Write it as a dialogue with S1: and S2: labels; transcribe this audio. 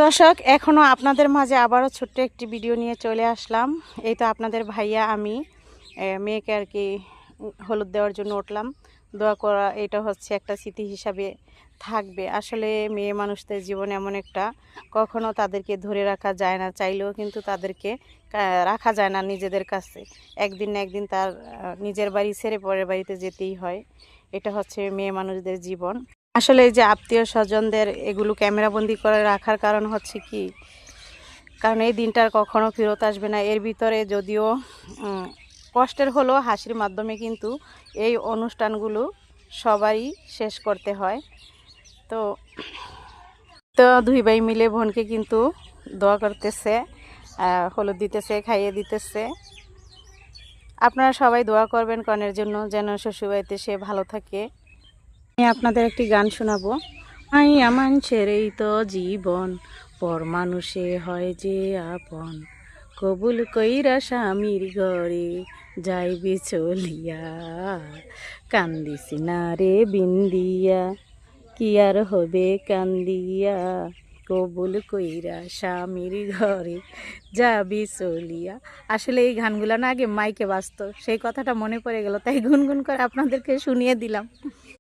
S1: দর্শক, এখনও আপনাদের মাঝে আবারও ছোট্ট একটি ভিডিও নিয়ে চলে আসলাম। এই তো আপনাদের ভাইয়া আমি মেয়েকে আর কি হলুদ দেওয়ার জন্য উঠলাম। দোয়া করা এটা হচ্ছে একটা স্মৃতি হিসাবে থাকবে। আসলে মেয়ে মানুষদের জীবন এমন একটা, কখনো তাদেরকে ধরে রাখা যায় না, চাইলেও কিন্তু তাদেরকে রাখা যায় না নিজেদের কাছে। একদিন না একদিন তার নিজের বাড়ি ছেড়ে পরের বাড়িতে যেতেই হয়। এটা হচ্ছে মেয়ে মানুষদের জীবন। আসলে এই যে আত্মীয় স্বজনদের এগুলো ক্যামেরাবন্দি করে রাখার কারণ হচ্ছে কি, কারণ এই দিনটার কখনো ফেরত আসবে না। এর ভিতরে যদিও কষ্টের হলেও হাসির মাধ্যমে কিন্তু এই অনুষ্ঠানগুলো সবারই শেষ করতে হয়। তো তো দুই ভাই মিলে বোনকে কিন্তু দোয়া করতেছে, হলুদ দিতেছে, খাইয়ে দিতেছে। আপনারা সবাই দোয়া করবেন কনের জন্য, যেন শ্বশুরবাড়িতে সে ভালো থাকে। আমি আপনাদের একটি গান শোনাবো। মাইয়া মানুষের এই তো জীবন, পর মানুষে হয় যে আপন, কবুল কইরা স্বামীর ঘরে যাইবি চলিয়া, কান্দিছি না রে বিন্দিয়া, কি আর হবে কান্দিয়া, কবুল কইরা স্বামীর ঘরে যাবি চলিয়া। আসলে এই গানগুলো না আগে মাইকে বাজতো, সেই কথাটা মনে পড়ে গেল, তাই গুনগুন করে আপনাদেরকে শুনিয়ে দিলাম।